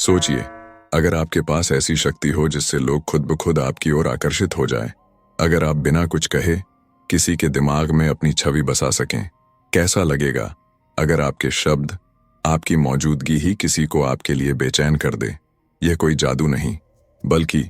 सोचिए, अगर आपके पास ऐसी शक्ति हो जिससे लोग खुद ब खुद आपकी ओर आकर्षित हो जाएं, अगर आप बिना कुछ कहे किसी के दिमाग में अपनी छवि बसा सकें, कैसा लगेगा अगर आपके शब्द, आपकी मौजूदगी ही किसी को आपके लिए बेचैन कर दे। यह कोई जादू नहीं, बल्कि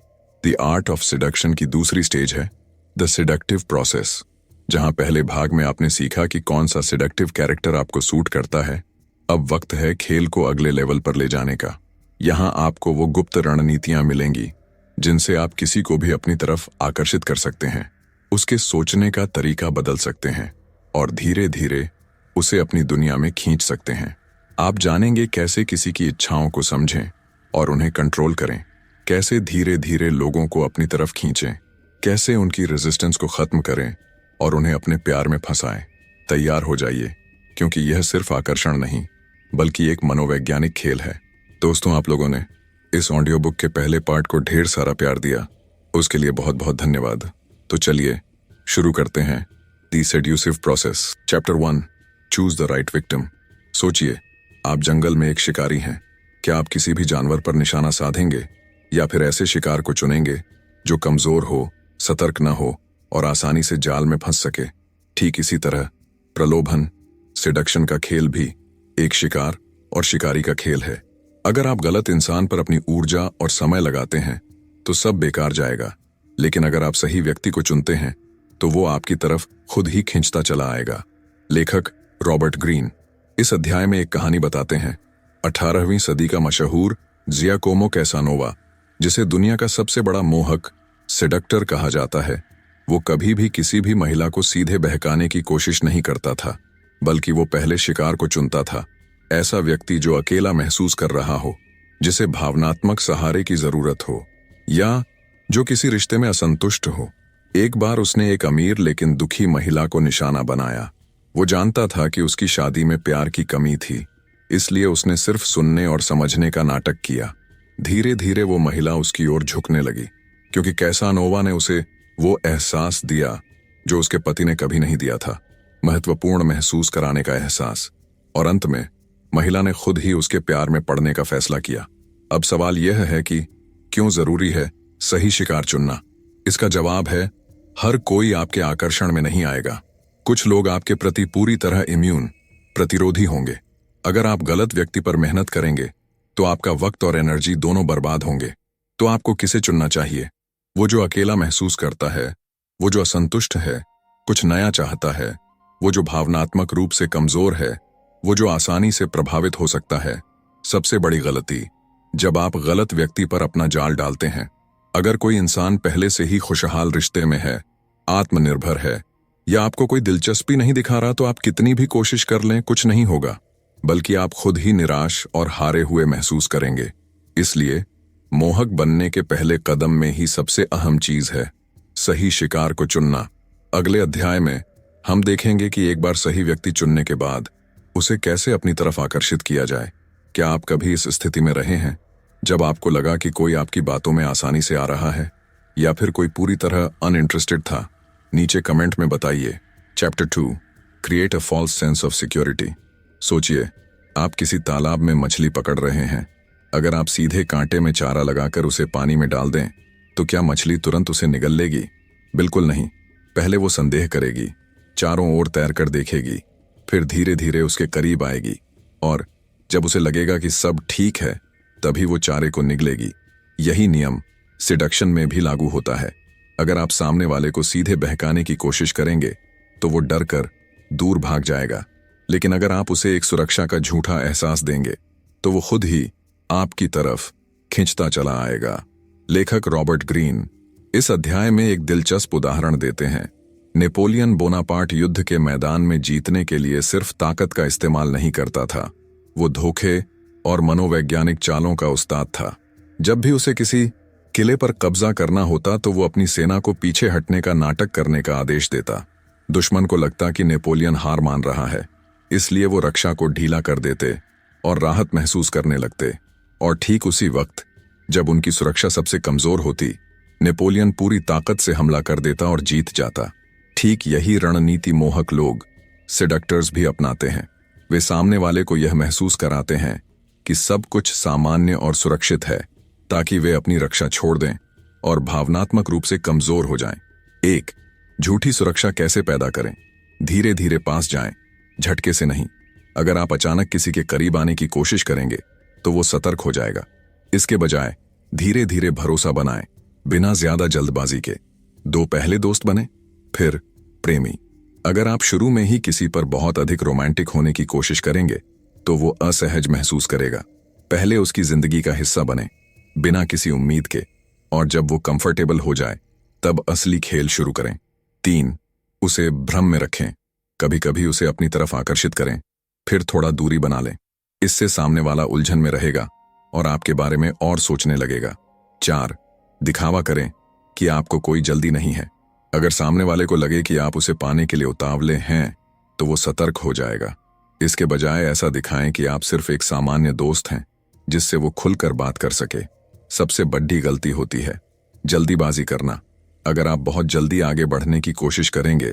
द आर्ट ऑफ सिडक्शन की दूसरी स्टेज है, द सिडक्टिव प्रोसेस। जहां पहले भाग में आपने सीखा कि कौन सा सिडक्टिव कैरेक्टर आपको सूट करता है, अब वक्त है खेल को अगले लेवल पर ले जाने का। यहां आपको वो गुप्त रणनीतियां मिलेंगी जिनसे आप किसी को भी अपनी तरफ आकर्षित कर सकते हैं, उसके सोचने का तरीका बदल सकते हैं और धीरे धीरे उसे अपनी दुनिया में खींच सकते हैं। आप जानेंगे कैसे किसी की इच्छाओं को समझें और उन्हें कंट्रोल करें, कैसे धीरे धीरे लोगों को अपनी तरफ खींचें, कैसे उनकी रेजिस्टेंस को खत्म करें और उन्हें अपने प्यार में फंसाएं। तैयार हो जाइए, क्योंकि यह सिर्फ आकर्षण नहीं बल्कि एक मनोवैज्ञानिक खेल है। दोस्तों, आप लोगों ने इस ऑडियो बुक के पहले पार्ट को ढेर सारा प्यार दिया, उसके लिए बहुत बहुत धन्यवाद। तो चलिए शुरू करते हैं the seductive process. Chapter 1, choose the right victim. सोचिए, आप जंगल में एक शिकारी हैं। क्या आप किसी भी जानवर पर निशाना साधेंगे या फिर ऐसे शिकार को चुनेंगे जो कमजोर हो, सतर्क न हो और आसानी से जाल में फंस सके? ठीक इसी तरह प्रलोभन, सेडक्शन का खेल भी एक शिकार और शिकारी का खेल है। अगर आप गलत इंसान पर अपनी ऊर्जा और समय लगाते हैं तो सब बेकार जाएगा, लेकिन अगर आप सही व्यक्ति को चुनते हैं तो वो आपकी तरफ खुद ही खींचता चला आएगा। लेखक रॉबर्ट ग्रीन इस अध्याय में एक कहानी बताते हैं। 18वीं सदी का मशहूर जियाकोमो कैसानोवा, जिसे दुनिया का सबसे बड़ा मोहक सेडक्टर कहा जाता है, वो कभी भी किसी भी महिला को सीधे बहकाने की कोशिश नहीं करता था, बल्कि वो पहले शिकार को चुनता था। ऐसा व्यक्ति जो अकेला महसूस कर रहा हो, जिसे भावनात्मक सहारे की जरूरत हो, या जो किसी रिश्ते में असंतुष्ट हो। एक बार उसने एक अमीर लेकिन दुखी महिला को निशाना बनाया। वो जानता था कि उसकी शादी में प्यार की कमी थी, इसलिए उसने सिर्फ सुनने और समझने का नाटक किया। धीरे धीरे वो महिला उसकी ओर झुकने लगी, क्योंकि कैसानोवा ने उसे वो एहसास दिया जो उसके पति ने कभी नहीं दिया था, महत्वपूर्ण महसूस कराने का एहसास। और अंत में महिला ने खुद ही उसके प्यार में पड़ने का फैसला किया। अब सवाल यह है कि क्यों जरूरी है सही शिकार चुनना? इसका जवाब है, हर कोई आपके आकर्षण में नहीं आएगा। कुछ लोग आपके प्रति पूरी तरह इम्यून, प्रतिरोधी होंगे। अगर आप गलत व्यक्ति पर मेहनत करेंगे तो आपका वक्त और एनर्जी दोनों बर्बाद होंगे। तो आपको किसे चुनना चाहिए? वो जो अकेला महसूस करता है, वो जो असंतुष्ट है, कुछ नया चाहता है, वो जो भावनात्मक रूप से कमजोर है, वो जो आसानी से प्रभावित हो सकता है। सबसे बड़ी गलती, जब आप गलत व्यक्ति पर अपना जाल डालते हैं। अगर कोई इंसान पहले से ही खुशहाल रिश्ते में है, आत्मनिर्भर है, या आपको कोई दिलचस्पी नहीं दिखा रहा, तो आप कितनी भी कोशिश कर लें कुछ नहीं होगा, बल्कि आप खुद ही निराश और हारे हुए महसूस करेंगे। इसलिए मोहक बनने के पहले कदम में ही सबसे अहम चीज है सही शिकार को चुनना। अगले अध्याय में हम देखेंगे कि एक बार सही व्यक्ति चुनने के बाद उसे कैसे अपनी तरफ आकर्षित किया जाए। क्या आप कभी इस स्थिति में रहे हैं जब आपको लगा कि कोई आपकी बातों में आसानी से आ रहा है, या फिर कोई पूरी तरह अनइंटरेस्टेड था? नीचे कमेंट में बताइए। Chapter 2, create a false sense of security. सोचिए, आप किसी तालाब में मछली पकड़ रहे हैं। अगर आप सीधे कांटे में चारा लगाकर उसे पानी में डाल दें तो क्या मछली तुरंत उसे निगल लेगी? बिल्कुल नहीं। पहले वो संदेह करेगी, चारों ओर तैरकर देखेगी, फिर धीरे धीरे उसके करीब आएगी, और जब उसे लगेगा कि सब ठीक है, तभी वो चारे को निगलेगी। यही नियम सिडक्शन में भी लागू होता है। अगर आप सामने वाले को सीधे बहकाने की कोशिश करेंगे तो वो डर कर दूर भाग जाएगा, लेकिन अगर आप उसे एक सुरक्षा का झूठा एहसास देंगे तो वो खुद ही आपकी तरफ खींचता चला आएगा। लेखक रॉबर्ट ग्रीन इस अध्याय में एक दिलचस्प उदाहरण देते हैं। नेपोलियन बोनापार्ट युद्ध के मैदान में जीतने के लिए सिर्फ ताकत का इस्तेमाल नहीं करता था, वो धोखे और मनोवैज्ञानिक चालों का उस्ताद था। जब भी उसे किसी किले पर कब्जा करना होता तो वो अपनी सेना को पीछे हटने का नाटक करने का आदेश देता। दुश्मन को लगता कि नेपोलियन हार मान रहा है, इसलिए वो रक्षा को ढीला कर देते और राहत महसूस करने लगते। और ठीक उसी वक्त जब उनकी सुरक्षा सबसे कमजोर होती, नेपोलियन पूरी ताकत से हमला कर देता और जीत जाता। ठीक यही रणनीति मोहक लोग, सेडक्टर्स भी अपनाते हैं। वे सामने वाले को यह महसूस कराते हैं कि सब कुछ सामान्य और सुरक्षित है, ताकि वे अपनी रक्षा छोड़ दें और भावनात्मक रूप से कमजोर हो जाएं। 1. झूठी सुरक्षा कैसे पैदा करें? धीरे धीरे पास जाएं, झटके से नहीं। अगर आप अचानक किसी के करीब आने की कोशिश करेंगे तो वो सतर्क हो जाएगा। इसके बजाय धीरे धीरे भरोसा बनाएं, बिना ज्यादा जल्दबाजी के। 2. पहले दोस्त बने, फिर प्रेमी। अगर आप शुरू में ही किसी पर बहुत अधिक रोमांटिक होने की कोशिश करेंगे तो वो असहज महसूस करेगा। पहले उसकी जिंदगी का हिस्सा बने, बिना किसी उम्मीद के, और जब वो कंफर्टेबल हो जाए तब असली खेल शुरू करें। 3. उसे भ्रम में रखें। कभी कभी उसे अपनी तरफ आकर्षित करें, फिर थोड़ा दूरी बना लें। इससे सामने वाला उलझन में रहेगा और आपके बारे में और सोचने लगेगा। 4. दिखावा करें कि आपको कोई जल्दी नहीं है। अगर सामने वाले को लगे कि आप उसे पाने के लिए उतावले हैं तो वो सतर्क हो जाएगा। इसके बजाय ऐसा दिखाएं कि आप सिर्फ एक सामान्य दोस्त हैं, जिससे वो खुलकर बात कर सके। सबसे बड़ी गलती होती है जल्दीबाजी करना। अगर आप बहुत जल्दी आगे बढ़ने की कोशिश करेंगे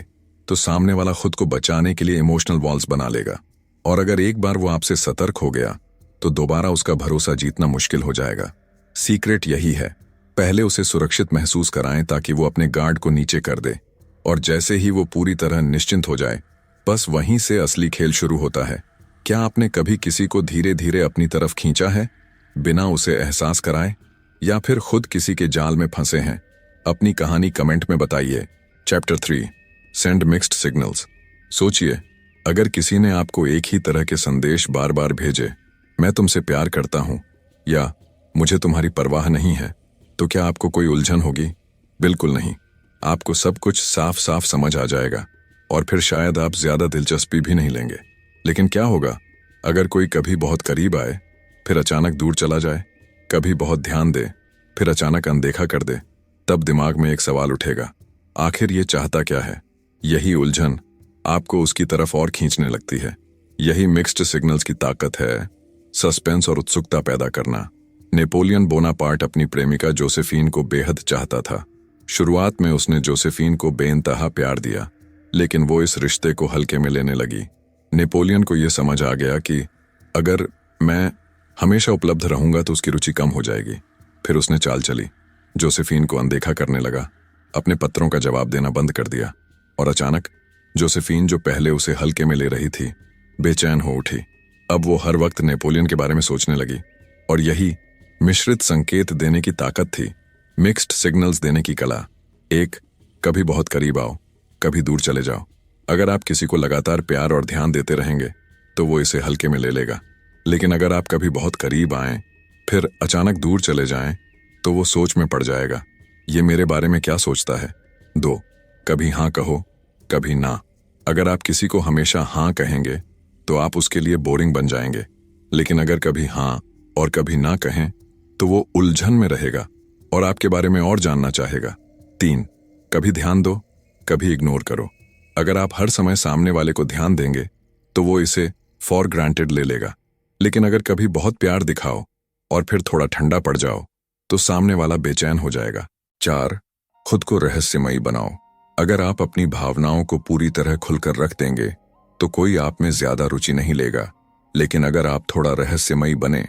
तो सामने वाला खुद को बचाने के लिए इमोशनल वॉल्स बना लेगा, और अगर एक बार वो आपसे सतर्क हो गया तो दोबारा उसका भरोसा जीतना मुश्किल हो जाएगा। सीक्रेट यही है, पहले उसे सुरक्षित महसूस कराएं ताकि वो अपने गार्ड को नीचे कर दे, और जैसे ही वो पूरी तरह निश्चिंत हो जाए, बस वहीं से असली खेल शुरू होता है। क्या आपने कभी किसी को धीरे धीरे अपनी तरफ खींचा है, बिना उसे एहसास कराए, या फिर खुद किसी के जाल में फंसे हैं? अपनी कहानी कमेंट में बताइए। Chapter 3, send mixed signals. सोचिए, अगर किसी ने आपको एक ही तरह के संदेश बार बार भेजे, मैं तुमसे प्यार करता हूं या मुझे तुम्हारी परवाह नहीं है, तो क्या आपको कोई उलझन होगी? बिल्कुल नहीं। आपको सब कुछ साफ साफ समझ आ जाएगा, और फिर शायद आप ज्यादा दिलचस्पी भी नहीं लेंगे। लेकिन क्या होगा अगर कोई कभी बहुत करीब आए, फिर अचानक दूर चला जाए, कभी बहुत ध्यान दे, फिर अचानक अनदेखा कर दे? तब दिमाग में एक सवाल उठेगा, आखिर ये चाहता क्या है? यही उलझन आपको उसकी तरफ और खींचने लगती है। यही मिक्स्ड सिग्नल्स की ताकत है, सस्पेंस और उत्सुकता पैदा करना। नेपोलियन बोनापार्ट अपनी प्रेमिका जोसेफीन को बेहद चाहता था। शुरुआत में उसने जोसेफीन को बेइंतहा प्यार दिया, लेकिन वो इस रिश्ते को हल्के में लेने लगी। नेपोलियन को यह समझ आ गया कि अगर मैं हमेशा उपलब्ध रहूंगा तो उसकी रुचि कम हो जाएगी। फिर उसने चाल चली, जोसेफीन को अनदेखा करने लगा, अपने पत्रों का जवाब देना बंद कर दिया, और अचानक जोसेफीन, जो पहले उसे हल्के में ले रही थी, बेचैन हो उठी। अब वो हर वक्त नेपोलियन के बारे में सोचने लगी, और यही मिश्रित संकेत देने की ताकत थी, मिक्स्ड सिग्नल्स देने की कला। 1. कभी बहुत करीब आओ, कभी दूर चले जाओ। अगर आप किसी को लगातार प्यार और ध्यान देते रहेंगे तो वो इसे हल्के में ले लेगा, लेकिन अगर आप कभी बहुत करीब आएं, फिर अचानक दूर चले जाएं, तो वो सोच में पड़ जाएगा, ये मेरे बारे में क्या सोचता है। 2. कभी हाँ कहो, कभी ना। अगर आप किसी को हमेशा हाँ कहेंगे तो आप उसके लिए बोरिंग बन जाएंगे, लेकिन अगर कभी हाँ और कभी ना कहें तो वो उलझन में रहेगा और आपके बारे में और जानना चाहेगा। 3. कभी ध्यान दो, कभी इग्नोर करो। अगर आप हर समय सामने वाले को ध्यान देंगे तो वो इसे फॉर ग्रांटेड ले लेगा, लेकिन अगर कभी बहुत प्यार दिखाओ और फिर थोड़ा ठंडा पड़ जाओ तो सामने वाला बेचैन हो जाएगा। 4. खुद को रहस्यमयी बनाओ। अगर आप अपनी भावनाओं को पूरी तरह खुलकर रख देंगे तो कोई आप में ज्यादा रुचि नहीं लेगा, लेकिन अगर आप थोड़ा रहस्यमयी बने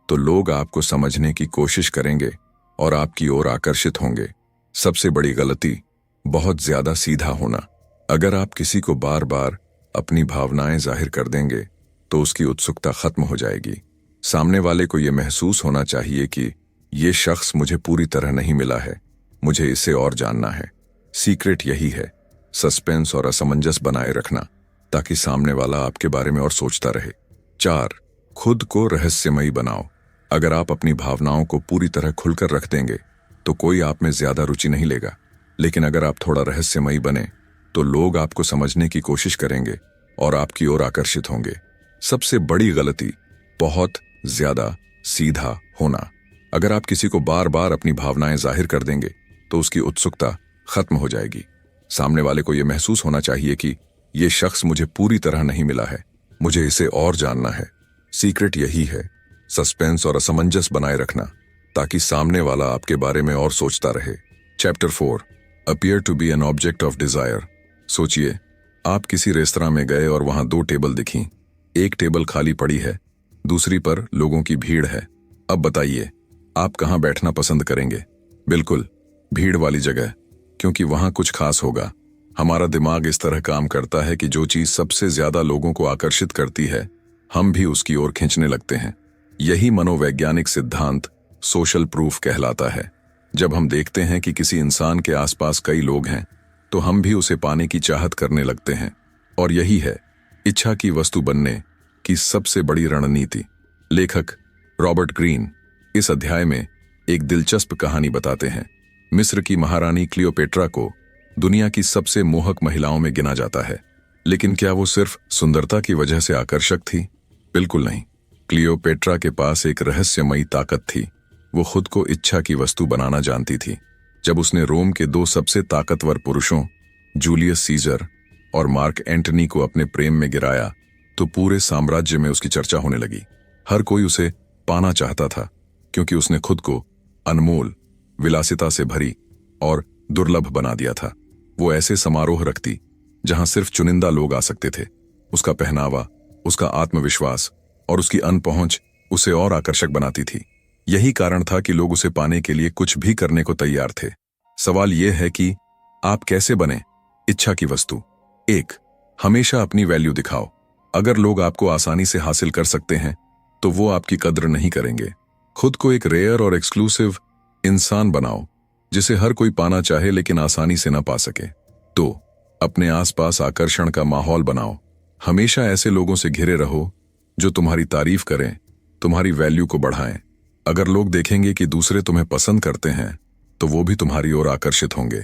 तो लोग आपको समझने की कोशिश करेंगे और आपकी ओर आकर्षित होंगे। सबसे बड़ी गलती, बहुत ज्यादा सीधा होना। अगर आप किसी को बार बार अपनी भावनाएं जाहिर कर देंगे तो उसकी उत्सुकता खत्म हो जाएगी। सामने वाले को यह महसूस होना चाहिए कि ये शख्स मुझे पूरी तरह नहीं मिला है, मुझे इसे और जानना है। सीक्रेट यही है, सस्पेंस और असमंजस बनाए रखना, ताकि सामने वाला आपके बारे में और सोचता रहे। 4. खुद को रहस्यमयी बनाओ। अगर आप अपनी भावनाओं को पूरी तरह खुलकर रख देंगे तो कोई आप में ज्यादा रुचि नहीं लेगा, लेकिन अगर आप थोड़ा रहस्यमयी बने तो लोग आपको समझने की कोशिश करेंगे और आपकी ओर आकर्षित होंगे। सबसे बड़ी गलती, बहुत ज्यादा सीधा होना। अगर आप किसी को बार बार अपनी भावनाएं जाहिर कर देंगे तो उसकी उत्सुकता खत्म हो जाएगी। सामने वाले को यह महसूस होना चाहिए कि यह शख्स मुझे पूरी तरह नहीं मिला है, मुझे इसे और जानना है। सीक्रेट यही है, सस्पेंस और असमंजस बनाए रखना, ताकि सामने वाला आपके बारे में और सोचता रहे। Chapter 4, appear to be an object of desire. सोचिए, आप किसी रेस्तरां में गए और वहां 2 टेबल दिखीं। एक टेबल खाली पड़ी है दूसरी पर लोगों की भीड़ है। अब बताइए, आप कहाँ बैठना पसंद करेंगे? बिल्कुल, भीड़ वाली जगह, क्योंकि वहां कुछ खास होगा। हमारा दिमाग इस तरह काम करता है कि जो चीज सबसे ज्यादा लोगों को आकर्षित करती है, हम भी उसकी ओर खींचने लगते हैं। यही मनोवैज्ञानिक सिद्धांत सोशल प्रूफ कहलाता है। जब हम देखते हैं कि किसी इंसान के आसपास कई लोग हैं, तो हम भी उसे पाने की चाहत करने लगते हैं। और यही है इच्छा की वस्तु बनने की सबसे बड़ी रणनीति। लेखक रॉबर्ट ग्रीन इस अध्याय में एक दिलचस्प कहानी बताते हैं। मिस्र की महारानी क्लियोपेट्रा को दुनिया की सबसे मोहक महिलाओं में गिना जाता है, लेकिन क्या वो सिर्फ सुंदरता की वजह से आकर्षक थी? बिल्कुल नहीं। क्लियोपेट्रा के पास एक रहस्यमयी ताकत थी। वो खुद को इच्छा की वस्तु बनाना जानती थी। जब उसने रोम के दो सबसे ताकतवर पुरुषों जूलियस सीजर और मार्क एंटनी को अपने प्रेम में गिराया, तो पूरे साम्राज्य में उसकी चर्चा होने लगी। हर कोई उसे पाना चाहता था, क्योंकि उसने खुद को अनमोल, विलासिता से भरी और दुर्लभ बना दिया था। वो ऐसे समारोह रखती जहां सिर्फ चुनिंदा लोग आ सकते थे। उसका पहनावा, उसका आत्मविश्वास और उसकी अनपहुंच उसे और आकर्षक बनाती थी। यही कारण था कि लोग उसे पाने के लिए कुछ भी करने को तैयार थे। सवाल यह है कि आप कैसे बने इच्छा की वस्तु? 1. हमेशा अपनी वैल्यू दिखाओ। अगर लोग आपको आसानी से हासिल कर सकते हैं, तो वो आपकी कद्र नहीं करेंगे। खुद को एक रेयर और एक्सक्लूसिव इंसान बनाओ, जिसे हर कोई पाना चाहे लेकिन आसानी से न पा सके। 2. अपने आसपास आकर्षण का माहौल बनाओ। हमेशा ऐसे लोगों से घिरे रहो जो तुम्हारी तारीफ करें, तुम्हारी वैल्यू को बढ़ाएं। अगर लोग देखेंगे कि दूसरे तुम्हें पसंद करते हैं, तो वो भी तुम्हारी ओर आकर्षित होंगे।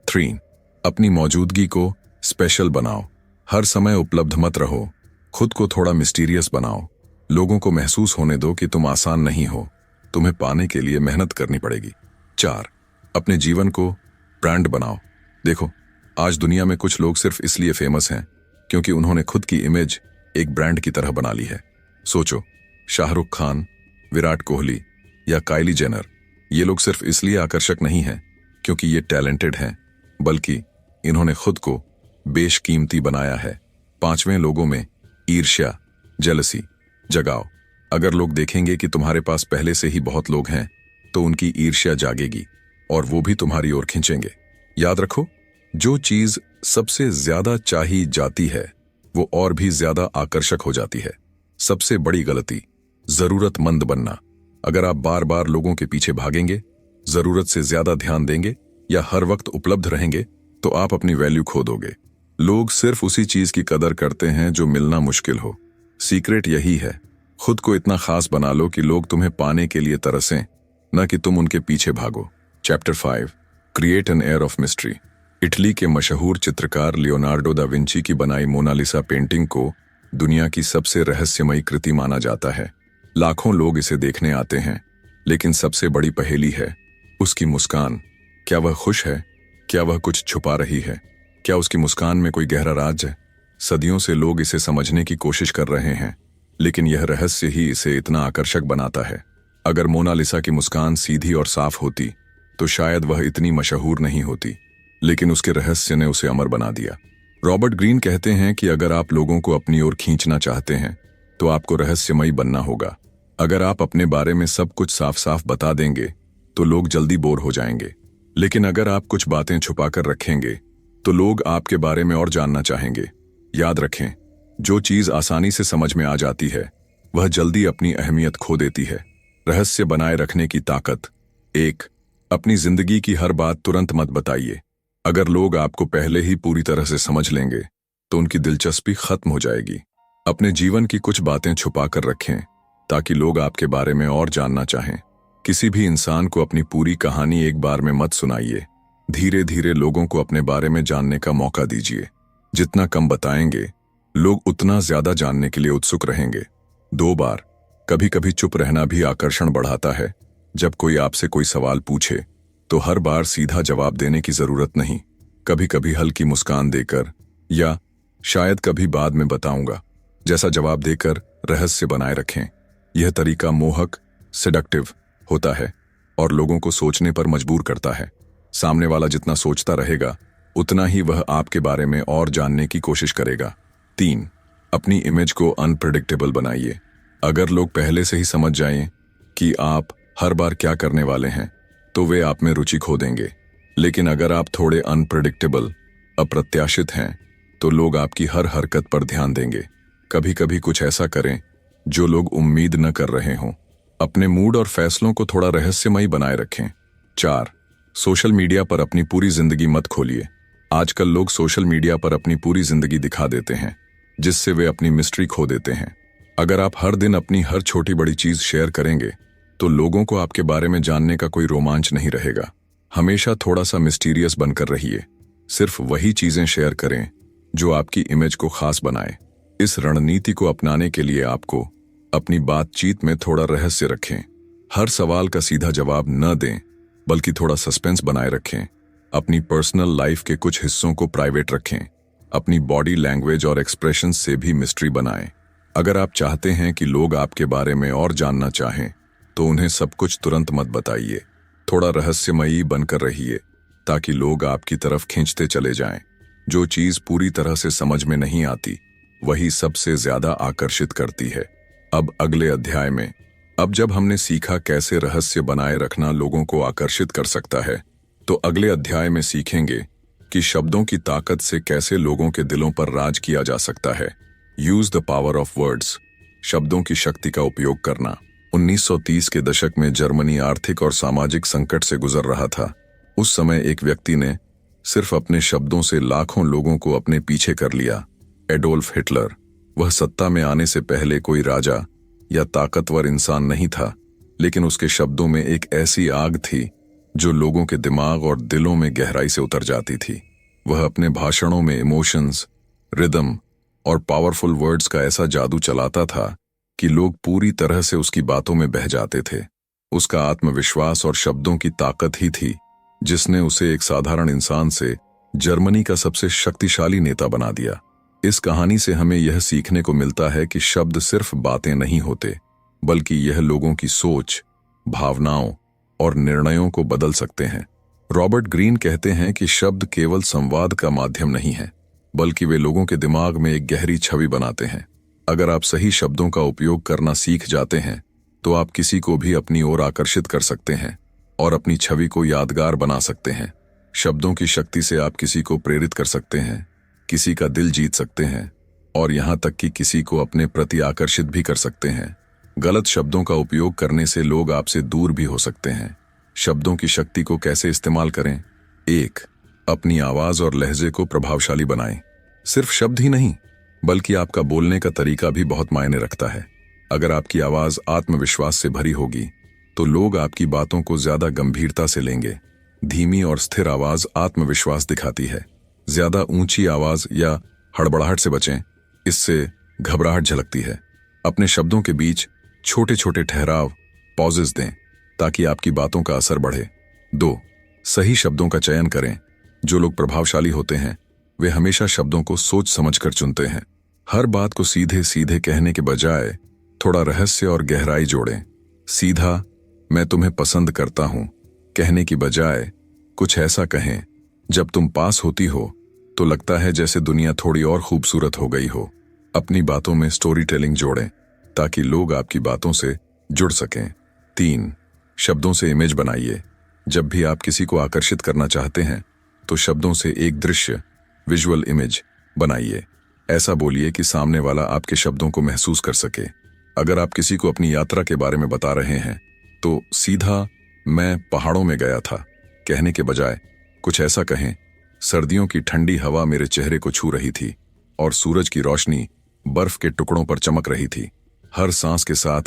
3. अपनी मौजूदगी को स्पेशल बनाओ। हर समय उपलब्ध मत रहो। खुद को थोड़ा मिस्टीरियस बनाओ। लोगों को महसूस होने दो कि तुम आसान नहीं हो, तुम्हें पाने के लिए मेहनत करनी पड़ेगी। 4. अपने जीवन को ब्रांड बनाओ। देखो, आज दुनिया में कुछ लोग सिर्फ इसलिए फेमस हैं क्योंकि उन्होंने खुद की इमेज एक ब्रांड की तरह बना ली है। सोचो, शाहरुख खान, विराट कोहली या काइली जेनर, ये लोग सिर्फ इसलिए आकर्षक नहीं हैं क्योंकि ये टैलेंटेड हैं, बल्कि इन्होंने खुद को बेशकीमती बनाया है। 5वें, लोगों में ईर्ष्या, जेलसी जगाओ। अगर लोग देखेंगे कि तुम्हारे पास पहले से ही बहुत लोग हैं, तो उनकी ईर्ष्या जागेगी और वो भी तुम्हारी ओर खींचेंगे। याद रखो, जो चीज सबसे ज्यादा चाही जाती है, वो और भी ज्यादा आकर्षक हो जाती है। सबसे बड़ी गलती, जरूरतमंद बनना। अगर आप बार बार लोगों के पीछे भागेंगे, जरूरत से ज्यादा ध्यान देंगे या हर वक्त उपलब्ध रहेंगे, तो आप अपनी वैल्यू खो दोगे। लोग सिर्फ उसी चीज की कदर करते हैं जो मिलना मुश्किल हो। सीक्रेट यही है, खुद को इतना खास बना लो कि लोग तुम्हें पाने के लिए तरसें, न कि तुम उनके पीछे भागो। Chapter 5, create an air of mystery. Italy के मशहूर चित्रकार लियोनार्डो दा विंची की बनाई मोनालिसा पेंटिंग को दुनिया की सबसे रहस्यमयी कृति माना जाता है। लाखों लोग इसे देखने आते हैं, लेकिन सबसे बड़ी पहेली है उसकी मुस्कान। क्या वह खुश है? क्या वह कुछ छुपा रही है? क्या उसकी मुस्कान में कोई गहरा राज है? सदियों से लोग इसे समझने की कोशिश कर रहे हैं, लेकिन यह रहस्य ही इसे इतना आकर्षक बनाता है। अगर मोनालिसा की मुस्कान सीधी और साफ होती, तो शायद वह इतनी मशहूर नहीं होती, लेकिन उसके रहस्य ने उसे अमर बना दिया। रॉबर्ट ग्रीन कहते हैं कि अगर आप लोगों को अपनी ओर खींचना चाहते हैं, तो आपको रहस्यमयी बनना होगा। अगर आप अपने बारे में सब कुछ साफ साफ बता देंगे, तो लोग जल्दी बोर हो जाएंगे। लेकिन अगर आप कुछ बातें छुपाकर रखेंगे, तो लोग आपके बारे में और जानना चाहेंगे। याद रखें, जो चीज आसानी से समझ में आ जाती है, वह जल्दी अपनी अहमियत खो देती है। रहस्य बनाए रखने की ताकत। 1. अपनी जिंदगी की हर बात तुरंत मत बताइए। अगर लोग आपको पहले ही पूरी तरह से समझ लेंगे, तो उनकी दिलचस्पी खत्म हो जाएगी। अपने जीवन की कुछ बातें छुपा कर रखें, ताकि लोग आपके बारे में और जानना चाहें। किसी भी इंसान को अपनी पूरी कहानी एक बार में मत सुनाइए। धीरे धीरे लोगों को अपने बारे में जानने का मौका दीजिए। जितना कम बताएंगे, लोग उतना ज्यादा जानने के लिए उत्सुक रहेंगे। 2 बार, कभी कभी चुप रहना भी आकर्षण बढ़ाता है। जब कोई आपसे कोई सवाल पूछे, तो हर बार सीधा जवाब देने की जरूरत नहीं। कभी कभी हल्की मुस्कान देकर या शायद कभी बाद में बताऊंगा जैसा जवाब देकर रहस्य बनाए रखें। यह तरीका मोहक, सेडक्टिव होता है और लोगों को सोचने पर मजबूर करता है। सामने वाला जितना सोचता रहेगा, उतना ही वह आपके बारे में और जानने की कोशिश करेगा। 3. अपनी इमेज को अनप्रेडिक्टेबल बनाइए। अगर लोग पहले से ही समझ जाएं कि आप हर बार क्या करने वाले हैं, तो वे आप में रुचि खो देंगे। लेकिन अगर आप थोड़े अनप्रेडिक्टेबल, अप्रत्याशित हैं, तो लोग आपकी हर हरकत पर ध्यान देंगे। कभी कभी कुछ ऐसा करें जो लोग उम्मीद न कर रहे हों। अपने मूड और फैसलों को थोड़ा रहस्यमयी बनाए रखें। 4. सोशल मीडिया पर अपनी पूरी जिंदगी मत खोलिए। आजकल लोग सोशल मीडिया पर अपनी पूरी जिंदगी दिखा देते हैं, जिससे वे अपनी मिस्ट्री खो देते हैं। अगर आप हर दिन अपनी हर छोटी बड़ी चीज शेयर करेंगे, तो लोगों को आपके बारे में जानने का कोई रोमांच नहीं रहेगा। हमेशा थोड़ा सा मिस्टीरियस बनकर रहिए। सिर्फ वही चीजें शेयर करें जो आपकी इमेज को खास बनाए। इस रणनीति को अपनाने के लिए आपको अपनी बातचीत में थोड़ा रहस्य रखें। हर सवाल का सीधा जवाब न दें, बल्कि थोड़ा सस्पेंस बनाए रखें। अपनी पर्सनल लाइफ के कुछ हिस्सों को प्राइवेट रखें। अपनी बॉडी लैंग्वेज और एक्सप्रेशन से भी मिस्ट्री बनाएं। अगर आप चाहते हैं कि लोग आपके बारे में और जानना चाहें, तो उन्हें सब कुछ तुरंत मत बताइए। थोड़ा रहस्यमयी बनकर रहिए, ताकि लोग आपकी तरफ खींचते चले जाएं। जो चीज पूरी तरह से समझ में नहीं आती, वही सबसे ज्यादा आकर्षित करती है। अब अगले अध्याय में, अब जब हमने सीखा कैसे रहस्य बनाए रखना लोगों को आकर्षित कर सकता है, तो अगले अध्याय में सीखेंगे कि शब्दों की ताकत से कैसे लोगों के दिलों पर राज किया जा सकता है। Use the power of words. शब्दों की शक्ति का उपयोग करना। 1930 के दशक में जर्मनी आर्थिक और सामाजिक संकट से गुजर रहा था। उस समय एक व्यक्ति ने सिर्फ अपने शब्दों से लाखों लोगों को अपने पीछे कर लिया। Adolf Hitler. वह सत्ता में आने से पहले कोई राजा या ताकतवर इंसान नहीं था, लेकिन उसके शब्दों में एक ऐसी आग थी जो लोगों के दिमाग और दिलों में गहराई से उतर जाती थी। वह अपने भाषणों में इमोशंस, रिदम और पावरफुल वर्ड्स का ऐसा जादू चलाता था कि लोग पूरी तरह से उसकी बातों में बह जाते थे। उसका आत्मविश्वास और शब्दों की ताकत ही थी जिसने उसे एक साधारण इंसान से जर्मनी का सबसे शक्तिशाली नेता बना दिया। इस कहानी से हमें यह सीखने को मिलता है कि शब्द सिर्फ बातें नहीं होते, बल्कि यह लोगों की सोच, भावनाओं और निर्णयों को बदल सकते हैं। रॉबर्ट ग्रीन कहते हैं कि शब्द केवल संवाद का माध्यम नहीं है, बल्कि वे लोगों के दिमाग में एक गहरी छवि बनाते हैं। अगर आप सही शब्दों का उपयोग करना सीख जाते हैं, तो आप किसी को भी अपनी ओर आकर्षित कर सकते हैं और अपनी छवि को यादगार बना सकते हैं। शब्दों की शक्ति से आप किसी को प्रेरित कर सकते हैं, किसी का दिल जीत सकते हैं और यहाँ तक कि किसी को अपने प्रति आकर्षित भी कर सकते हैं। गलत शब्दों का उपयोग करने से लोग आपसे दूर भी हो सकते हैं। शब्दों की शक्ति को कैसे इस्तेमाल करें? 1. अपनी आवाज और लहजे को प्रभावशाली बनाएं। सिर्फ शब्द ही नहीं, बल्कि आपका बोलने का तरीका भी बहुत मायने रखता है। अगर आपकी आवाज आत्मविश्वास से भरी होगी, तो लोग आपकी बातों को ज्यादा गंभीरता से लेंगे। धीमी और स्थिर आवाज आत्मविश्वास दिखाती है। ज्यादा ऊंची आवाज या हड़बड़ाहट से बचें, इससे घबराहट झलकती है। अपने शब्दों के बीच छोटे छोटे ठहराव, पॉजेस दें, ताकि आपकी बातों का असर बढ़े। 2. सही शब्दों का चयन करें। जो लोग प्रभावशाली होते हैं, वे हमेशा शब्दों को सोच समझकर चुनते हैं। हर बात को सीधे सीधे कहने के बजाय थोड़ा रहस्य और गहराई जोड़ें। सीधा "मैं तुम्हें पसंद करता हूं" कहने की बजाय कुछ ऐसा कहें, "जब तुम पास होती हो तो लगता है जैसे दुनिया थोड़ी और खूबसूरत हो गई हो"। अपनी बातों में स्टोरी टेलिंग जोड़ें, ताकि लोग आपकी बातों से जुड़ सकें। 3. शब्दों से इमेज बनाइए। जब भी आप किसी को आकर्षित करना चाहते हैं, तो शब्दों से एक दृश्य, विजुअल इमेज बनाइए। ऐसा बोलिए कि सामने वाला आपके शब्दों को महसूस कर सके। अगर आप किसी को अपनी यात्रा के बारे में बता रहे हैं, तो सीधा "मैं पहाड़ों में गया था" कहने के बजाय कुछ ऐसा कहें, "सर्दियों की ठंडी हवा मेरे चेहरे को छू रही थी और सूरज की रोशनी बर्फ के टुकड़ों पर चमक रही थी। हर सांस के साथ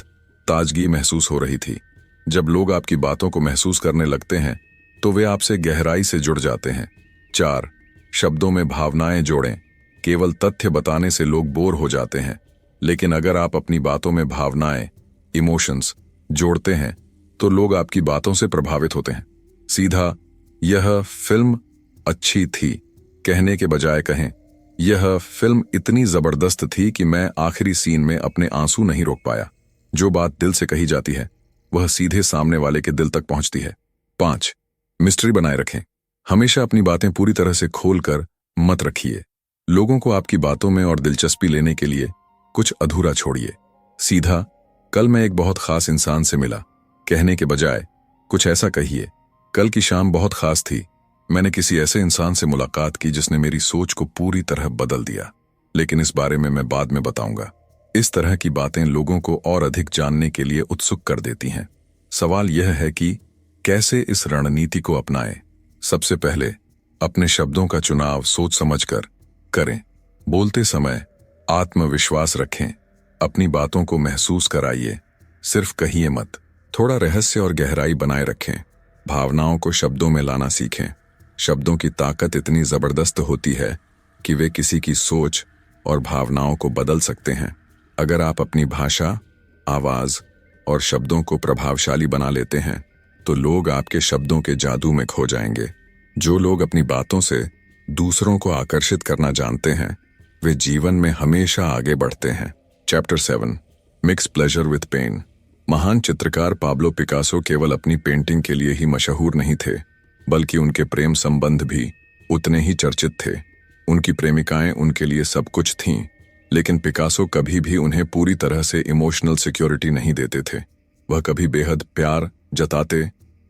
ताजगी महसूस हो रही थी"। जब लोग आपकी बातों को महसूस करने लगते हैं, तो वे आपसे गहराई से जुड़ जाते हैं। 4. शब्दों में भावनाएं जोड़ें। केवल तथ्य बताने से लोग बोर हो जाते हैं, लेकिन अगर आप अपनी बातों में भावनाएं, इमोशंस जोड़ते हैं, तो लोग आपकी बातों से प्रभावित होते हैं। सीधा "यह फिल्म अच्छी थी" कहने के बजाय कहें, "यह फिल्म इतनी जबरदस्त थी कि मैं आखिरी सीन में अपने आंसू नहीं रोक पाया"। जो बात दिल से कही जाती है, वह सीधे सामने वाले के दिल तक पहुंचती है। 5. मिस्ट्री बनाए रखें। हमेशा अपनी बातें पूरी तरह से खोलकर मत रखिए। लोगों को आपकी बातों में और दिलचस्पी लेने के लिए कुछ अधूरा छोड़िए। सीधा कल मैं एक बहुत खास इंसान से मिला। कहने के बजाय कुछ ऐसा कहिए, कल की शाम बहुत खास थी। मैंने किसी ऐसे इंसान से मुलाकात की जिसने मेरी सोच को पूरी तरह बदल दिया। लेकिन इस बारे में मैं बाद में बताऊंगा। इस तरह की बातें लोगों को और अधिक जानने के लिए उत्सुक कर देती हैं। सवाल यह है कि कैसे इस रणनीति को अपनाएं। सबसे पहले अपने शब्दों का चुनाव सोच समझकर करें। बोलते समय आत्मविश्वास रखें। अपनी बातों को महसूस कराइए, सिर्फ कहिए मत। थोड़ा रहस्य और गहराई बनाए रखें। भावनाओं को शब्दों में लाना सीखें। शब्दों की ताकत इतनी जबरदस्त होती है कि वे किसी की सोच और भावनाओं को बदल सकते हैं। अगर आप अपनी भाषा, आवाज और शब्दों को प्रभावशाली बना लेते हैं तो लोग आपके शब्दों के जादू में खो जाएंगे। जो लोग अपनी बातों से दूसरों को आकर्षित करना जानते हैं वे जीवन में हमेशा आगे बढ़ते हैं। Chapter 7 mix pleasure with pain. महान चित्रकार पाब्लो पिकासो केवल अपनी पेंटिंग के लिए ही मशहूर नहीं थे, बल्कि उनके प्रेम संबंध भी उतने ही चर्चित थे। उनकी प्रेमिकाएं उनके लिए सब कुछ थीं, लेकिन पिकासो कभी भी उन्हें पूरी तरह से इमोशनल सिक्योरिटी नहीं देते थे। वह कभी बेहद प्यार जताते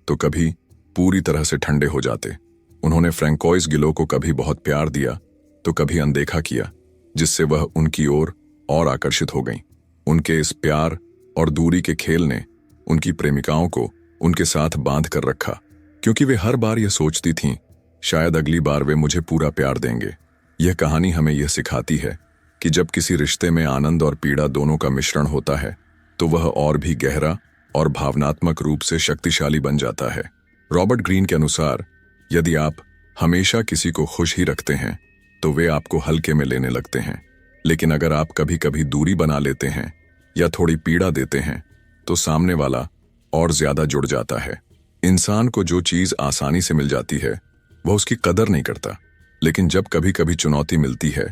तो कभी पूरी तरह से ठंडे हो जाते। उन्होंने फ्रैंकोइस गिलो को कभी बहुत प्यार दिया तो कभी अनदेखा किया, जिससे वह उनकी ओर और आकर्षित हो गईं। उनके इस प्यार और दूरी के खेल ने उनकी प्रेमिकाओं को उनके साथ बांध कर रखा, क्योंकि वे हर बार यह सोचती थीं, शायद अगली बार वे मुझे पूरा प्यार देंगे। यह कहानी हमें यह सिखाती है कि जब किसी रिश्ते में आनंद और पीड़ा दोनों का मिश्रण होता है तो वह और भी गहरा और भावनात्मक रूप से शक्तिशाली बन जाता है। रॉबर्ट ग्रीन के अनुसार, यदि आप हमेशा किसी को खुश ही रखते हैं तो वे आपको हल्के में लेने लगते हैं, लेकिन अगर आप कभी कभी दूरी बना लेते हैं या थोड़ी पीड़ा देते हैं तो सामने वाला और ज्यादा जुड़ जाता है। इंसान को जो चीज आसानी से मिल जाती है वह उसकी कदर नहीं करता, लेकिन जब कभी कभी चुनौती मिलती है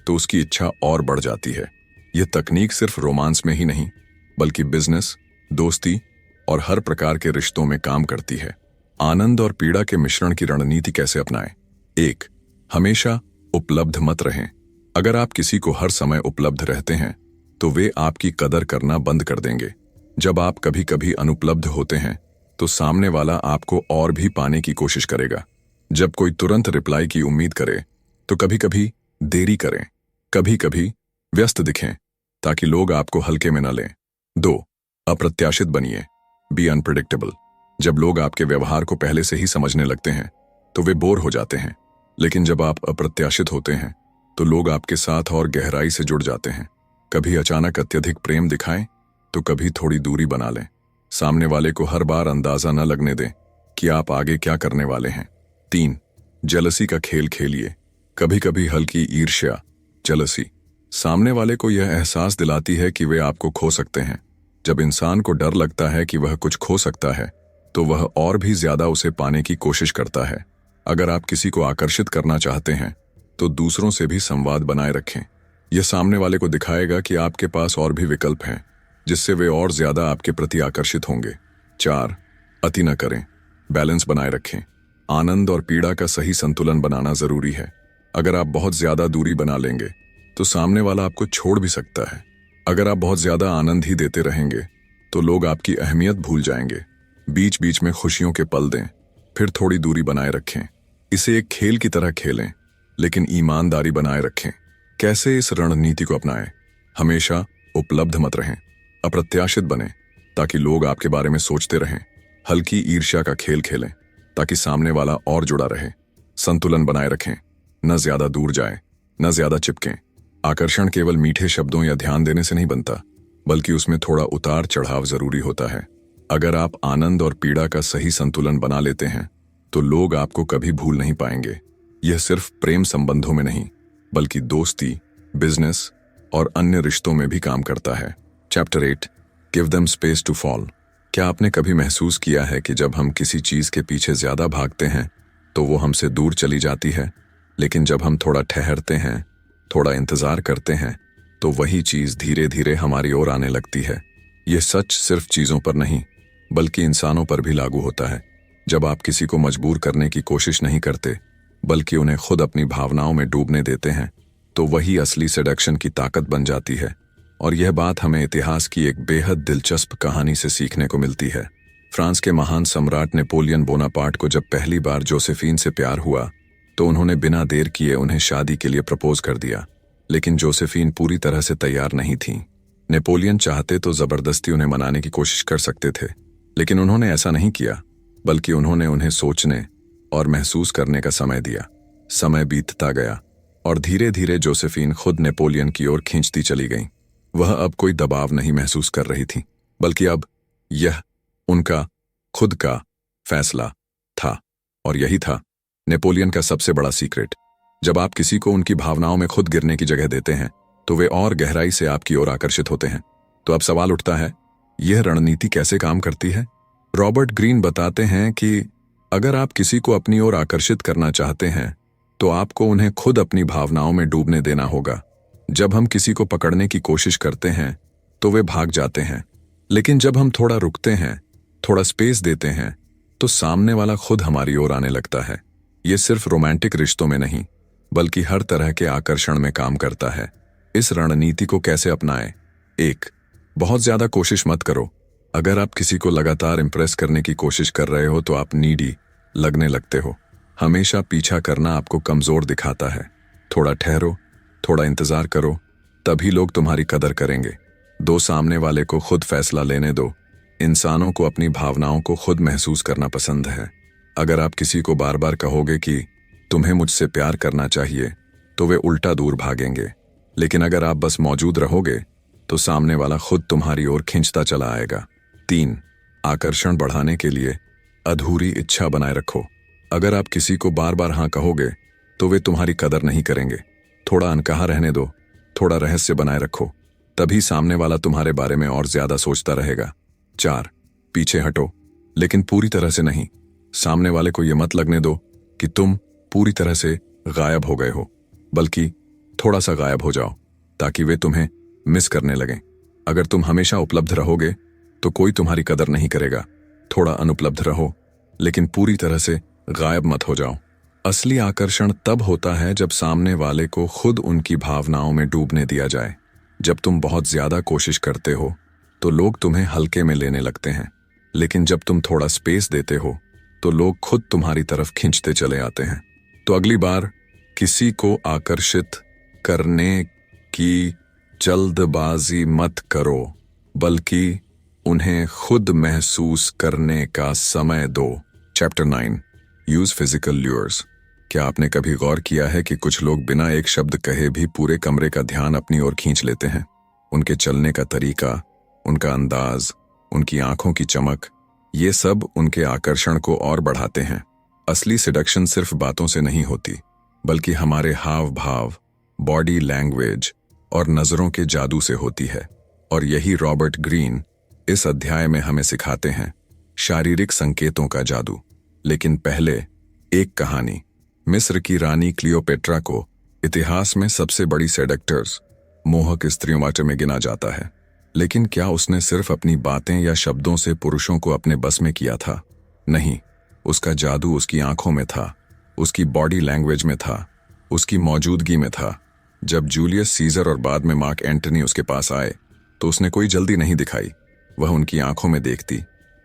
तो उसकी इच्छा और बढ़ जाती है। यह तकनीक सिर्फ रोमांस में ही नहीं बल्कि बिजनेस, दोस्ती और हर प्रकार के रिश्तों में काम करती है। आनंद और पीड़ा के मिश्रण की रणनीति कैसे अपनाएं? 1. हमेशा उपलब्ध मत रहें। अगर आप किसी को हर समय उपलब्ध रहते हैं तो वे आपकी कदर करना बंद कर देंगे। जब आप कभी कभी अनुपलब्ध होते हैं तो सामने वाला आपको और भी पाने की कोशिश करेगा। जब कोई तुरंत रिप्लाई की उम्मीद करे तो कभी कभी देरी करें। कभी कभी व्यस्त दिखें ताकि लोग आपको हल्के में न लें। 2. अप्रत्याशित बनिए। Be unpredictable. जब लोग आपके व्यवहार को पहले से ही समझने लगते हैं तो वे बोर हो जाते हैं, लेकिन जब आप अप्रत्याशित होते हैं तो लोग आपके साथ और गहराई से जुड़ जाते हैं। कभी अचानक अत्यधिक प्रेम दिखाएं तो कभी थोड़ी दूरी बना लें। सामने वाले को हर बार अंदाजा न लगने दें कि आप आगे क्या करने वाले हैं। 3. जेलसी का खेल खेलिए। कभी कभी हल्की ईर्ष्या, जेलसी, सामने वाले को यह एहसास दिलाती है कि वे आपको खो सकते हैं। जब इंसान को डर लगता है कि वह कुछ खो सकता है तो वह और भी ज्यादा उसे पाने की कोशिश करता है। अगर आप किसी को आकर्षित करना चाहते हैं तो दूसरों से भी संवाद बनाए रखें। यह सामने वाले को दिखाएगा कि आपके पास और भी विकल्प हैं, जिससे वे और ज्यादा आपके प्रति आकर्षित होंगे। 4. अति न करें, बैलेंस बनाए रखें। आनंद और पीड़ा का सही संतुलन बनाना जरूरी है। अगर आप बहुत ज्यादा दूरी बना लेंगे तो सामने वाला आपको छोड़ भी सकता है। अगर आप बहुत ज्यादा आनंद ही देते रहेंगे तो लोग आपकी अहमियत भूल जाएंगे। बीच बीच में खुशियों के पल दें, फिर थोड़ी दूरी बनाए रखें। इसे एक खेल की तरह खेलें, लेकिन ईमानदारी बनाए रखें। कैसे इस रणनीति को अपनाएं? हमेशा उपलब्ध मत रहें। अप्रत्याशित बने ताकि लोग आपके बारे में सोचते रहें। हल्की ईर्ष्या का खेल खेलें ताकि सामने वाला और जुड़ा रहे। संतुलन बनाए रखें, न ज्यादा दूर जाए न ज्यादा चिपकें। आकर्षण केवल मीठे शब्दों या ध्यान देने से नहीं बनता, बल्कि उसमें थोड़ा उतार चढ़ाव जरूरी होता है। अगर आप आनंद और पीड़ा का सही संतुलन बना लेते हैं तो लोग आपको कभी भूल नहीं पाएंगे। यह सिर्फ प्रेम संबंधों में नहीं बल्कि दोस्ती, बिजनेस और अन्य रिश्तों में भी काम करता है। Chapter 8 give them space to fall. क्या आपने कभी महसूस किया है कि जब हम किसी चीज के पीछे ज्यादा भागते हैं तो वो हमसे दूर चली जाती है, लेकिन जब हम थोड़ा ठहरते हैं, थोड़ा इंतजार करते हैं तो वही चीज धीरे धीरे हमारी ओर आने लगती है। यह सच सिर्फ चीजों पर नहीं बल्कि इंसानों पर भी लागू होता है। जब आप किसी को मजबूर करने की कोशिश नहीं करते बल्कि उन्हें खुद अपनी भावनाओं में डूबने देते हैं तो वही असली सेडक्शन की ताकत बन जाती है। और यह बात हमें इतिहास की एक बेहद दिलचस्प कहानी से सीखने को मिलती है। फ्रांस के महान सम्राट नेपोलियन बोनापार्ट को जब पहली बार जोसेफीन से प्यार हुआ तो उन्होंने बिना देर किए उन्हें शादी के लिए प्रपोज कर दिया। लेकिन जोसेफीन पूरी तरह से तैयार नहीं थीं। नेपोलियन चाहते तो जबरदस्ती उन्हें मनाने की कोशिश कर सकते थे, लेकिन उन्होंने ऐसा नहीं किया, बल्कि उन्होंने उन्हें सोचने और महसूस करने का समय दिया। समय बीतता गया और धीरे धीरे जोसेफीन खुद नेपोलियन की ओर खींचती चली गईं। वह अब कोई दबाव नहीं महसूस कर रही थी, बल्कि अब यह उनका खुद का फैसला था। और यही था नेपोलियन का सबसे बड़ा सीक्रेट। जब आप किसी को उनकी भावनाओं में खुद गिरने की जगह देते हैं तो वे और गहराई से आपकी ओर आकर्षित होते हैं। तो अब सवाल उठता है, यह रणनीति कैसे काम करती है? रॉबर्ट ग्रीन बताते हैं कि अगर आप किसी को अपनी ओर आकर्षित करना चाहते हैं तो आपको उन्हें खुद अपनी भावनाओं में डूबने देना होगा। जब हम किसी को पकड़ने की कोशिश करते हैं तो वे भाग जाते हैं, लेकिन जब हम थोड़ा रुकते हैं, थोड़ा स्पेस देते हैं, तो सामने वाला खुद हमारी ओर आने लगता है। ये सिर्फ रोमांटिक रिश्तों में नहीं, बल्कि हर तरह के आकर्षण में काम करता है। इस रणनीति को कैसे अपनाएं? 1. बहुत ज्यादा कोशिश मत करो। अगर आप किसी को लगातार इंप्रेस करने की कोशिश कर रहे हो तो आप नीडी लगने लगते हो। हमेशा पीछा करना आपको कमजोर दिखाता है। थोड़ा ठहरो, थोड़ा इंतजार करो, तभी लोग तुम्हारी कदर करेंगे। दो सामने वाले को खुद फैसला लेने दो। इंसानों को अपनी भावनाओं को खुद महसूस करना पसंद है। अगर आप किसी को बार बार कहोगे कि तुम्हें मुझसे प्यार करना चाहिए, तो वे उल्टा दूर भागेंगे। लेकिन अगर आप बस मौजूद रहोगे तो सामने वाला खुद तुम्हारी ओर खींचता चला आएगा। 3. आकर्षण बढ़ाने के लिए अधूरी इच्छा बनाए रखो। अगर आप किसी को बार बार हाँ कहोगे तो वे तुम्हारी कदर नहीं करेंगे। थोड़ा अनकहा रहने दो, थोड़ा रहस्य बनाए रखो, तभी सामने वाला तुम्हारे बारे में और ज्यादा सोचता रहेगा। 4. पीछे हटो, लेकिन पूरी तरह से नहीं। सामने वाले को यह मत लगने दो कि तुम पूरी तरह से गायब हो गए हो, बल्कि थोड़ा सा गायब हो जाओ ताकि वे तुम्हें मिस करने लगें। अगर तुम हमेशा उपलब्ध रहोगे तो कोई तुम्हारी कदर नहीं करेगा। थोड़ा अनुपलब्ध रहो, लेकिन पूरी तरह से गायब मत हो जाओ। असली आकर्षण तब होता है जब सामने वाले को खुद उनकी भावनाओं में डूबने दिया जाए। जब तुम बहुत ज्यादा कोशिश करते हो तो लोग तुम्हें हल्के में लेने लगते हैं, लेकिन जब तुम थोड़ा स्पेस देते हो तो लोग खुद तुम्हारी तरफ खींचते चले आते हैं। तो अगली बार किसी को आकर्षित करने की जल्दबाजी मत करो, बल्कि उन्हें खुद महसूस करने का समय दो। Chapter 9, use physical lures. क्या आपने कभी गौर किया है कि कुछ लोग बिना एक शब्द कहे भी पूरे कमरे का ध्यान अपनी ओर खींच लेते हैं? उनके चलने का तरीका, उनका अंदाज, उनकी आंखों की चमक, ये सब उनके आकर्षण को और बढ़ाते हैं। असली सिडक्शन सिर्फ बातों से नहीं होती, बल्कि हमारे हाव भाव, बॉडी लैंग्वेज और नजरों के जादू से होती है। और यही रॉबर्ट ग्रीन इस अध्याय में हमें सिखाते हैं, शारीरिक संकेतों का जादू। लेकिन पहले एक कहानी। मिस्र की रानी क्लियोपेट्रा को इतिहास में सबसे बड़ी सेडक्टर्स, मोहक स्त्रियों में गिना जाता है। लेकिन क्या उसने सिर्फ अपनी बातें या शब्दों से पुरुषों को अपने बस में किया था? नहीं, उसका जादू उसकी आंखों में था, उसकी बॉडी लैंग्वेज में था, उसकी मौजूदगी में था। जब जूलियस सीजर और बाद में मार्क एंटनी उसके पास आए तो उसने कोई जल्दी नहीं दिखाई। वह उनकी आंखों में देखती,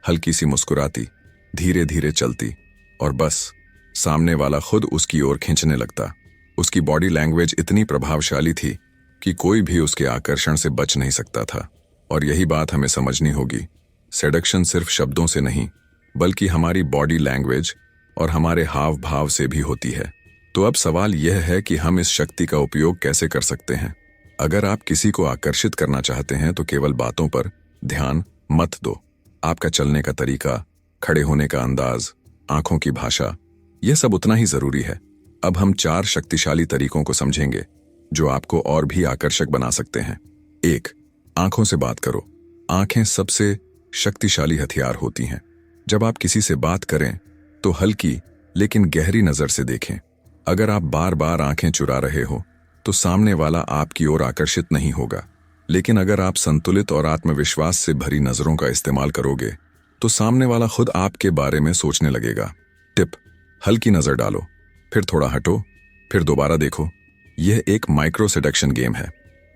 हल्की सी मुस्कुराती, धीरे धीरे चलती, और बस सामने वाला खुद उसकी ओर खींचने लगता। उसकी बॉडी लैंग्वेज इतनी प्रभावशाली थी कि कोई भी उसके आकर्षण से बच नहीं सकता था। और यही बात हमें समझनी होगी, सेडक्शन सिर्फ शब्दों से नहीं, बल्कि हमारी बॉडी लैंग्वेज और हमारे हाव भाव से भी होती है। तो अब सवाल यह है कि हम इस शक्ति का उपयोग कैसे कर सकते हैं। अगर आप किसी को आकर्षित करना चाहते हैं तो केवल बातों पर ध्यान मत दो। आपका चलने का तरीका, खड़े होने का अंदाज, आंखों की भाषा, यह सब उतना ही जरूरी है। अब हम 4 शक्तिशाली तरीकों को समझेंगे जो आपको और भी आकर्षक बना सकते हैं। 1. आंखों से बात करो। आंखें सबसे शक्तिशाली हथियार होती हैं। जब आप किसी से बात करें तो हल्की लेकिन गहरी नजर से देखें। अगर आप बार बार आंखें चुरा रहे हो तो सामने वाला आपकी ओर आकर्षित नहीं होगा। लेकिन अगर आप संतुलित और आत्मविश्वास से भरी नजरों का इस्तेमाल करोगे तो सामने वाला खुद आपके बारे में सोचने लगेगा। टिप: हल्की नजर डालो, फिर थोड़ा हटो, फिर दोबारा देखो। यह एक माइक्रो सेडक्शन गेम है।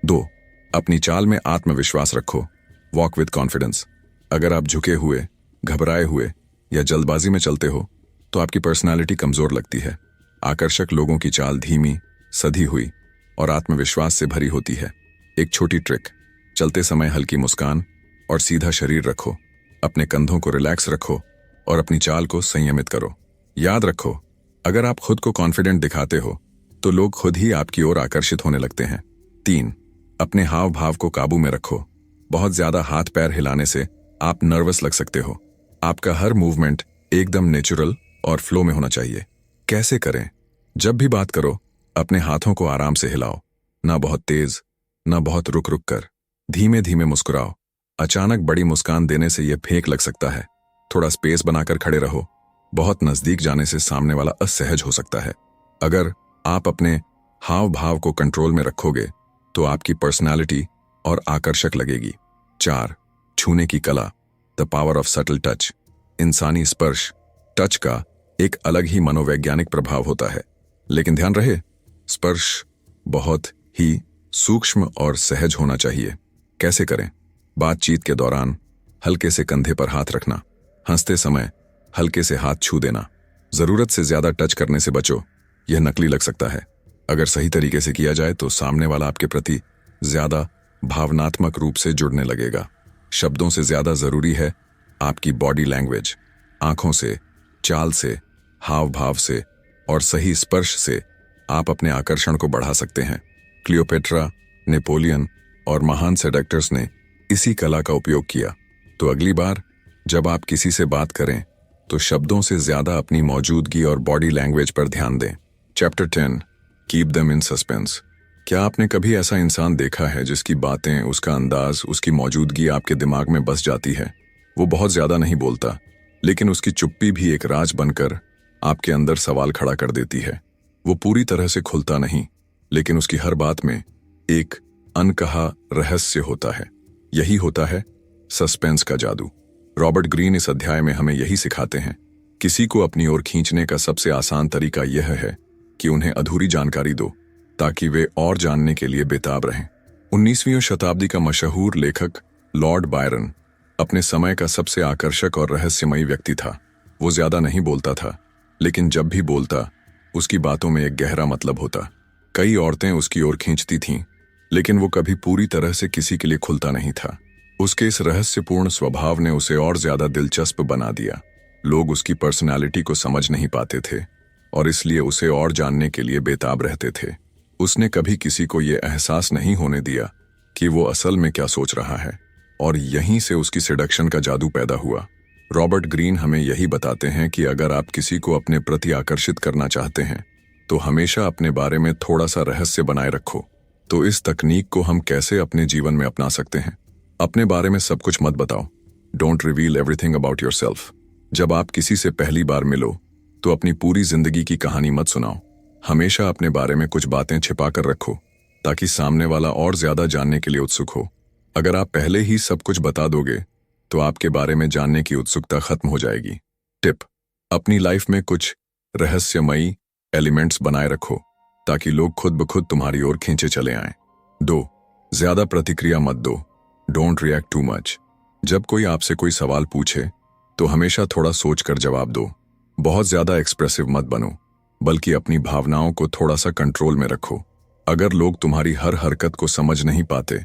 2. अपनी चाल में आत्मविश्वास रखो। Walk with confidence. अगर आप झुके हुए, घबराए हुए या जल्दबाजी में चलते हो तो आपकी पर्सनालिटी कमजोर लगती है। आकर्षक लोगों की चाल धीमी, सधी हुई और आत्मविश्वास से भरी होती है। एक छोटी ट्रिक, चलते समय हल्की मुस्कान और सीधा शरीर रखो। अपने कंधों को रिलैक्स रखो और अपनी चाल को संयमित करो। याद रखो, अगर आप खुद को कॉन्फिडेंट दिखाते हो तो लोग खुद ही आपकी ओर आकर्षित होने लगते हैं। 3. अपने हाव भाव को काबू में रखो। बहुत ज्यादा हाथ पैर हिलाने से आप नर्वस लग सकते हो। आपका हर मूवमेंट एकदम नेचुरल और फ्लो में होना चाहिए। कैसे करें? जब भी बात करो अपने हाथों को आराम से हिलाओ, ना बहुत तेज ना बहुत रुक रुक कर। धीमे धीमे मुस्कुराओ। अचानक बड़ी मुस्कान देने से यह फेंक लग सकता है। थोड़ा स्पेस बनाकर खड़े रहो। बहुत नजदीक जाने से सामने वाला असहज हो सकता है। अगर आप अपने हाव भाव को कंट्रोल में रखोगे तो आपकी पर्सनालिटी और आकर्षक लगेगी। 4. छूने की कला, the power of subtle touch. इंसानी स्पर्श, टच का एक अलग ही मनोवैज्ञानिक प्रभाव होता है। लेकिन ध्यान रहे, स्पर्श बहुत ही सूक्ष्म और सहज होना चाहिए। कैसे करें? बातचीत के दौरान हल्के से कंधे पर हाथ रखना। हंसते समय हल्के से हाथ छू देना। जरूरत से ज्यादा टच करने से बचो, यह नकली लग सकता है। अगर सही तरीके से किया जाए तो सामने वाला आपके प्रति ज्यादा भावनात्मक रूप से जुड़ने लगेगा। शब्दों से ज्यादा जरूरी है आपकी बॉडी लैंग्वेज। आंखों से, चाल से, हाव भाव से और सही स्पर्श से आप अपने आकर्षण को बढ़ा सकते हैं। क्लियोपेट्रा, नेपोलियन और महान सेडक्टर्स ने इसी कला का उपयोग किया। तो अगली बार जब आप किसी से बात करें तो शब्दों से ज्यादा अपनी मौजूदगी और बॉडी लैंग्वेज पर ध्यान दें। Chapter 10, keep them in suspense. क्या आपने कभी ऐसा इंसान देखा है जिसकी बातें, उसका अंदाज, उसकी मौजूदगी आपके दिमाग में बस जाती है? वो बहुत ज्यादा नहीं बोलता, लेकिन उसकी चुप्पी भी एक राज बनकर आपके अंदर सवाल खड़ा कर देती है। वो पूरी तरह से खुलता नहीं, लेकिन उसकी हर बात में एक अनकहा रहस्य होता है। यही होता है सस्पेंस का जादू। रॉबर्ट ग्रीन इस अध्याय में हमें यही सिखाते हैं। किसी को अपनी ओर खींचने का सबसे आसान तरीका यह है कि उन्हें अधूरी जानकारी दो, ताकि वे और जानने के लिए बेताब रहें। 19वीं शताब्दी का मशहूर लेखक लॉर्ड बायरन अपने समय का सबसे आकर्षक और रहस्यमयी व्यक्ति था। वो ज्यादा नहीं बोलता था, लेकिन जब भी बोलता उसकी बातों में एक गहरा मतलब होता। कई औरतें उसकी ओर खींचती थीं, लेकिन वो कभी पूरी तरह से किसी के लिए खुलता नहीं था। उसके इस रहस्यपूर्ण स्वभाव ने उसे और ज्यादा दिलचस्प बना दिया। लोग उसकी पर्सनालिटी को समझ नहीं पाते थे और इसलिए उसे और जानने के लिए बेताब रहते थे। उसने कभी किसी को ये एहसास नहीं होने दिया कि वो असल में क्या सोच रहा है, और यहीं से उसकी सिडक्शन का जादू पैदा हुआ। रॉबर्ट ग्रीन हमें यही बताते हैं कि अगर आप किसी को अपने प्रति आकर्षित करना चाहते हैं तो हमेशा अपने बारे में थोड़ा सा रहस्य बनाए रखो। तो इस तकनीक को हम कैसे अपने जीवन में अपना सकते हैं? अपने बारे में सब कुछ मत बताओ। Don't reveal everything about yourself. जब आप किसी से पहली बार मिलो तो अपनी पूरी जिंदगी की कहानी मत सुनाओ। हमेशा अपने बारे में कुछ बातें छिपा कर रखो, ताकि सामने वाला और ज्यादा जानने के लिए उत्सुक हो। अगर आप पहले ही सब कुछ बता दोगे तो आपके बारे में जानने की उत्सुकता खत्म हो जाएगी। टिप: अपनी लाइफ में कुछ रहस्यमयी एलिमेंट्स बनाए रखो, ताकि लोग खुद ब खुद तुम्हारी ओर खींचे चले आएं। 2. ज्यादा प्रतिक्रिया मत दो। Don't react too much. जब कोई आपसे कोई सवाल पूछे तो हमेशा थोड़ा सोचकर जवाब दो। बहुत ज्यादा एक्सप्रेसिव मत बनो, बल्कि अपनी भावनाओं को थोड़ा सा कंट्रोल में रखो। अगर लोग तुम्हारी हर हरकत को समझ नहीं पाते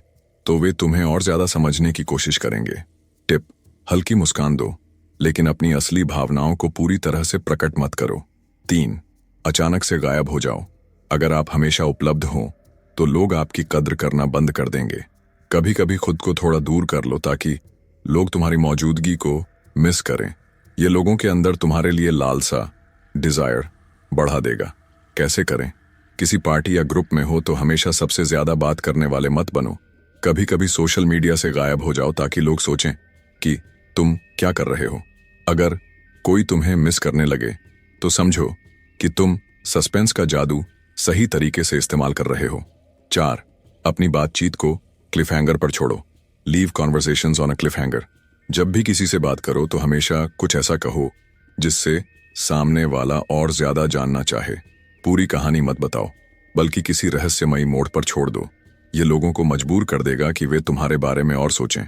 तो वे तुम्हें और ज्यादा समझने की कोशिश करेंगे। टिप: हल्की मुस्कान दो, लेकिन अपनी असली भावनाओं को पूरी तरह से प्रकट मत करो। 3. अचानक से गायब हो जाओ। अगर आप हमेशा उपलब्ध हो तो लोग आपकी कद्र करना बंद कर देंगे। कभी कभी खुद को थोड़ा दूर कर लो, ताकि लोग तुम्हारी मौजूदगी को मिस करें। ये लोगों के अंदर तुम्हारे लिए लालसा, डिजायर बढ़ा देगा। कैसे करें? किसी पार्टी या ग्रुप में हो तो हमेशा सबसे ज्यादा बात करने वाले मत बनो। कभी कभी सोशल मीडिया से गायब हो जाओ, ताकि लोग सोचें कि तुम क्या कर रहे हो। अगर कोई तुम्हें मिस करने लगे तो समझो कि तुम सस्पेंस का जादू सही तरीके से इस्तेमाल कर रहे हो। 4. अपनी बातचीत को क्लिफ हैंगर पर छोड़ो। Leave conversations on a cliff hanger. जब भी किसी से बात करो तो हमेशा कुछ ऐसा कहो जिससे सामने वाला और ज्यादा जानना चाहे। पूरी कहानी मत बताओ, बल्कि किसी रहस्यमयी मोड़ पर छोड़ दो। ये लोगों को मजबूर कर देगा कि वे तुम्हारे बारे में और सोचें।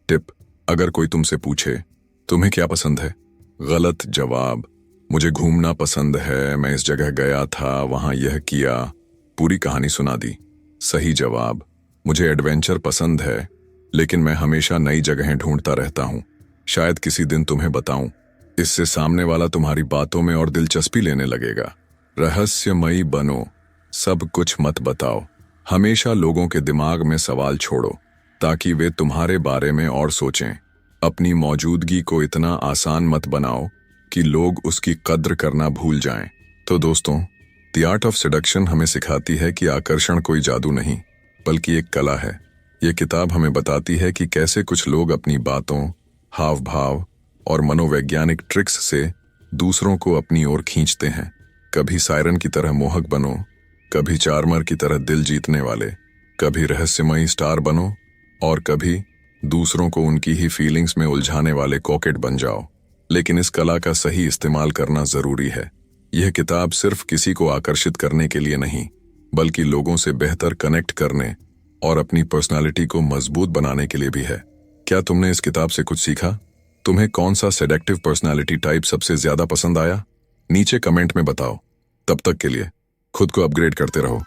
टिप: अगर कोई तुमसे पूछे तुम्हें क्या पसंद है, गलत जवाब। मुझे घूमना पसंद है, मैं इस जगह गया था, वहां यह किया, पूरी कहानी सुना दी। सही जवाब: मुझे एडवेंचर पसंद है, लेकिन मैं हमेशा नई जगहें ढूंढता रहता हूं, शायद किसी दिन तुम्हें बताऊं। इससे सामने वाला तुम्हारी बातों में और दिलचस्पी लेने लगेगा। रहस्यमयी बनो, सब कुछ मत बताओ। हमेशा लोगों के दिमाग में सवाल छोड़ो ताकि वे तुम्हारे बारे में और सोचें। अपनी मौजूदगी को इतना आसान मत बनाओ कि लोग उसकी कद्र करना भूल जाएं। तो दोस्तों, द आर्ट ऑफ सेडक्शन हमें सिखाती है कि आकर्षण कोई जादू नहीं, बल्कि एक कला है। ये किताब हमें बताती है कि कैसे कुछ लोग अपनी बातों, हाव भाव और मनोवैज्ञानिक ट्रिक्स से दूसरों को अपनी ओर खींचते हैं। कभी सायरन की तरह मोहक बनो, कभी चार्मर की तरह दिल जीतने वाले, कभी रहस्यमयी स्टार बनो, और कभी दूसरों को उनकी ही फीलिंग्स में उलझाने वाले कॉकेट बन जाओ। लेकिन इस कला का सही इस्तेमाल करना जरूरी है। यह किताब सिर्फ किसी को आकर्षित करने के लिए नहीं, बल्कि लोगों से बेहतर कनेक्ट करने और अपनी पर्सनालिटी को मजबूत बनाने के लिए भी है। क्या तुमने इस किताब से कुछ सीखा? तुम्हें कौन सा सेडक्टिव पर्सनालिटी टाइप सबसे ज्यादा पसंद आया? नीचे कमेंट में बताओ। तब तक के लिए खुद को अपग्रेड करते रहो।